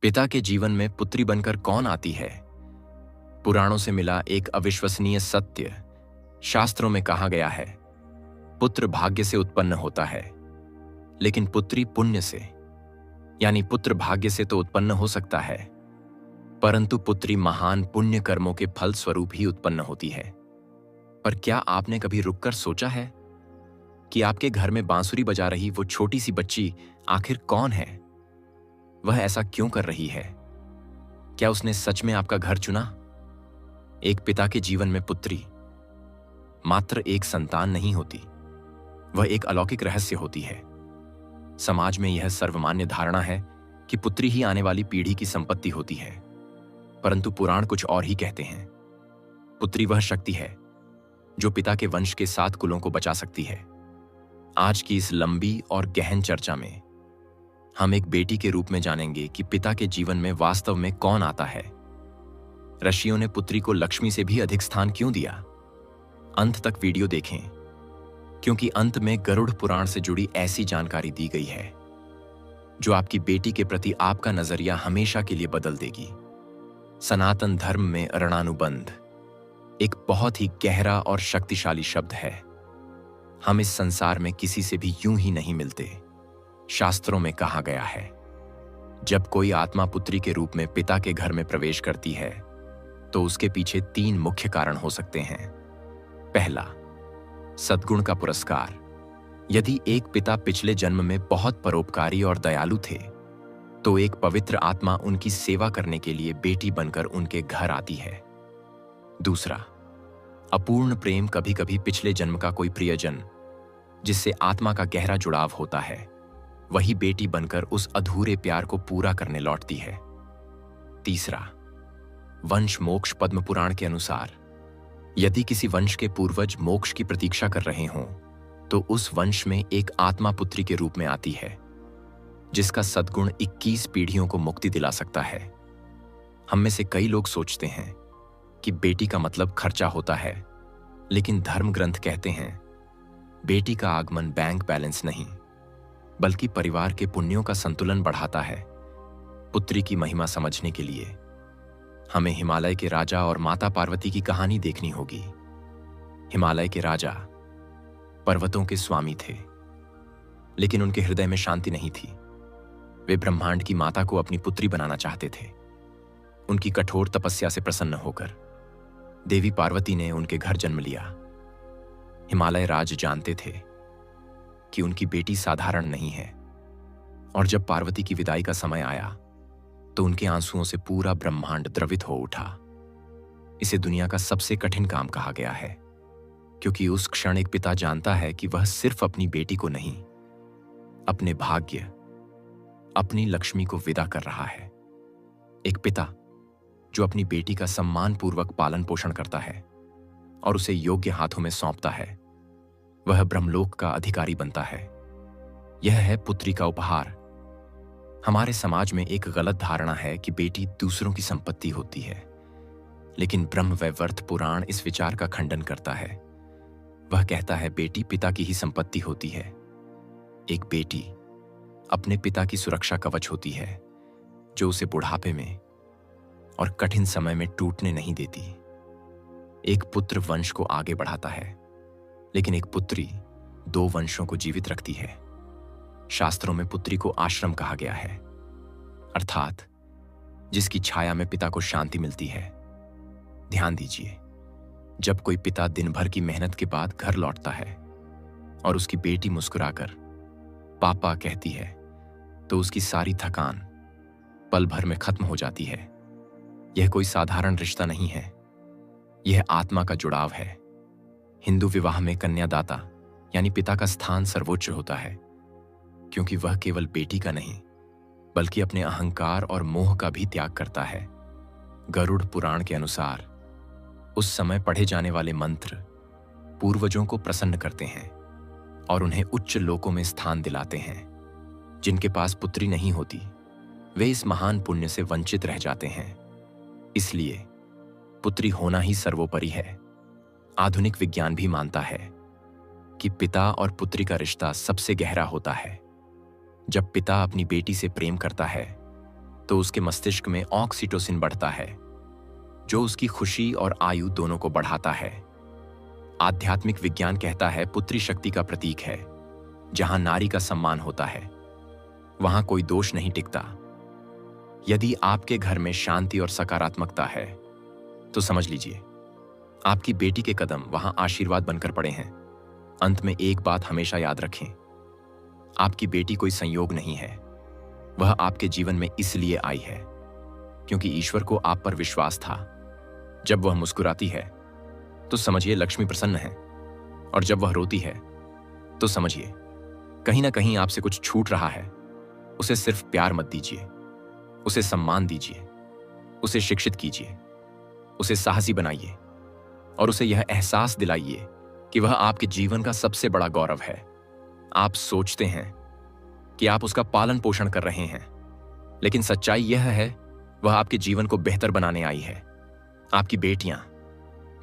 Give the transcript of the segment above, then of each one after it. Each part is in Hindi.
पिता के जीवन में पुत्री बनकर कौन आती है? पुराणों से मिला एक अविश्वसनीय सत्य। शास्त्रों में कहा गया है, पुत्र भाग्य से उत्पन्न होता है, लेकिन पुत्री पुण्य से। यानी पुत्र भाग्य से तो उत्पन्न हो सकता है, परंतु पुत्री महान पुण्य कर्मों के फल स्वरूप ही उत्पन्न होती है। पर क्या आपने कभी रुककर सोचा है कि आपके घर में बांसुरी बजा रही वो छोटी सी बच्ची आखिर कौन है? वह ऐसा क्यों कर रही है? क्या उसने सच में आपका घर चुना? एक पिता के जीवन में पुत्री मात्र एक संतान नहीं होती, वह एक अलौकिक रहस्य होती है। समाज में यह सर्वमान्य धारणा है कि पुत्री ही आने वाली पीढ़ी की संपत्ति होती है, परंतु पुराण कुछ और ही कहते हैं। पुत्री वह शक्ति है जो पिता के वंश के 7 कुलों को बचा सकती है। आज की इस लंबी और गहन चर्चा में हम एक बेटी के रूप में जानेंगे कि पिता के जीवन में वास्तव में कौन आता है। ऋषियों ने पुत्री को लक्ष्मी से भी अधिक स्थान क्यों दिया? अंत तक वीडियो देखें, क्योंकि अंत में गरुड़ पुराण से जुड़ी ऐसी जानकारी दी गई है जो आपकी बेटी के प्रति आपका नजरिया हमेशा के लिए बदल देगी। सनातन धर्म में ऋणानुबंध एक बहुत ही गहरा और शक्तिशाली शब्द है। हम इस संसार में किसी से भी यूं ही नहीं मिलते। शास्त्रों में कहा गया है, जब कोई आत्मा पुत्री के रूप में पिता के घर में प्रवेश करती है तो उसके पीछे 3 मुख्य कारण हो सकते हैं। पहला, सद्गुण का पुरस्कार। यदि एक पिता पिछले जन्म में बहुत परोपकारी और दयालु थे तो एक पवित्र आत्मा उनकी सेवा करने के लिए बेटी बनकर उनके घर आती है। दूसरा, अपूर्ण प्रेम। कभी कभी पिछले जन्म का कोई प्रियजन जिससे आत्मा का गहरा जुड़ाव होता है, वही बेटी बनकर उस अधूरे प्यार को पूरा करने लौटती है। तीसरा, वंश मोक्ष। पद्म पुराण के अनुसार यदि किसी वंश के पूर्वज मोक्ष की प्रतीक्षा कर रहे हों तो उस वंश में एक आत्मा पुत्री के रूप में आती है जिसका सद्गुण 21 पीढ़ियों को मुक्ति दिला सकता है। हम में से कई लोग सोचते हैं कि बेटी का मतलब खर्चा होता है, लेकिन धर्म ग्रंथ कहते हैं बेटी का आगमन बैंक बैलेंस नहीं बल्कि परिवार के पुण्यों का संतुलन बढ़ाता है। पुत्री की महिमा समझने के लिए हमें हिमालय के राजा और माता पार्वती की कहानी देखनी होगी। हिमालय के राजा पर्वतों के स्वामी थे, लेकिन उनके हृदय में शांति नहीं थी। वे ब्रह्मांड की माता को अपनी पुत्री बनाना चाहते थे। उनकी कठोर तपस्या से प्रसन्न होकर देवी पार्वती ने उनके घर जन्म लिया। हिमालय राज जानते थे कि उनकी बेटी साधारण नहीं है, और जब पार्वती की विदाई का समय आया तो उनके आंसुओं से पूरा ब्रह्मांड द्रवित हो उठा। इसे दुनिया का सबसे कठिन काम कहा गया है, क्योंकि उस क्षण एक पिता जानता है कि वह सिर्फ अपनी बेटी को नहीं, अपने भाग्य, अपनी लक्ष्मी को विदा कर रहा है। एक पिता जो अपनी बेटी का सम्मानपूर्वक पालन पोषण करता है और उसे योग्य हाथों में सौंपता है, वह ब्रह्मलोक का अधिकारी बनता है। यह है पुत्री का उपहार। हमारे समाज में एक गलत धारणा है कि बेटी दूसरों की संपत्ति होती है, लेकिन ब्रह्म वैवर्त पुराण इस विचार का खंडन करता है। वह कहता है बेटी पिता की ही संपत्ति होती है। एक बेटी अपने पिता की सुरक्षा कवच होती है, जो उसे बुढ़ापे में और कठिन समय में टूटने नहीं देती। एक पुत्र वंश को आगे बढ़ाता है, लेकिन एक पुत्री 2 वंशों को जीवित रखती है। शास्त्रों में पुत्री को आश्रम कहा गया है, अर्थात जिसकी छाया में पिता को शांति मिलती है। ध्यान दीजिए, जब कोई पिता दिन भर की मेहनत के बाद घर लौटता है और उसकी बेटी मुस्कुराकर पापा कहती है तो उसकी सारी थकान पल भर में खत्म हो जाती है। यह कोई साधारण रिश्ता नहीं है, यह आत्मा का जुड़ाव है। हिंदू विवाह में कन्यादाता यानी पिता का स्थान सर्वोच्च होता है, क्योंकि वह केवल बेटी का नहीं बल्कि अपने अहंकार और मोह का भी त्याग करता है। गरुड़ पुराण के अनुसार उस समय पढ़े जाने वाले मंत्र पूर्वजों को प्रसन्न करते हैं और उन्हें उच्च लोकों में स्थान दिलाते हैं। जिनके पास पुत्री नहीं होती, वे इस महान पुण्य से वंचित रह जाते हैं। इसलिए पुत्री होना ही सर्वोपरि है। आधुनिक विज्ञान भी मानता है कि पिता और पुत्री का रिश्ता सबसे गहरा होता है। जब पिता अपनी बेटी से प्रेम करता है तो उसके मस्तिष्क में ऑक्सीटोसिन बढ़ता है, जो उसकी खुशी और आयु दोनों को बढ़ाता है। आध्यात्मिक विज्ञान कहता है पुत्री शक्ति का प्रतीक है। जहां नारी का सम्मान होता है, वहां कोई दोष नहीं टिकता। यदि आपके घर में शांति और सकारात्मकता है, तो समझ लीजिए आपकी बेटी के कदम वहां आशीर्वाद बनकर पड़े हैं। अंत में एक बात हमेशा याद रखें, आपकी बेटी कोई संयोग नहीं है। वह आपके जीवन में इसलिए आई है क्योंकि ईश्वर को आप पर विश्वास था। जब वह मुस्कुराती है तो समझिए लक्ष्मी प्रसन्न है, और जब वह रोती है तो समझिए कहीं ना कहीं आपसे कुछ छूट रहा है। उसे सिर्फ प्यार मत दीजिए, उसे सम्मान दीजिए, उसे शिक्षित कीजिए, उसे साहसी बनाइए और उसे यह एहसास दिलाइए कि वह आपके जीवन का सबसे बड़ा गौरव है। आप सोचते हैं कि आप उसका पालन पोषण कर रहे हैं, लेकिन सच्चाई यह है वह आपके जीवन को बेहतर बनाने आई है। आपकी बेटियां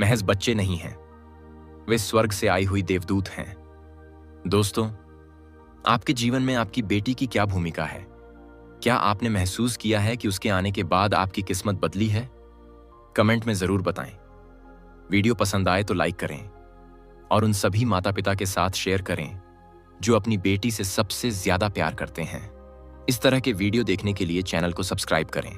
महज बच्चे नहीं हैं, वे स्वर्ग से आई हुई देवदूत हैं। दोस्तों, आपके जीवन में आपकी बेटी की क्या भूमिका है? क्या आपने महसूस किया है कि उसके आने के बाद आपकी किस्मत बदली है? कमेंट में जरूर बताएं। वीडियो पसंद आए तो लाइक करें और उन सभी माता पिता के साथ शेयर करें जो अपनी बेटी से सबसे ज्यादा प्यार करते हैं। इस तरह के वीडियो देखने के लिए चैनल को सब्सक्राइब करें।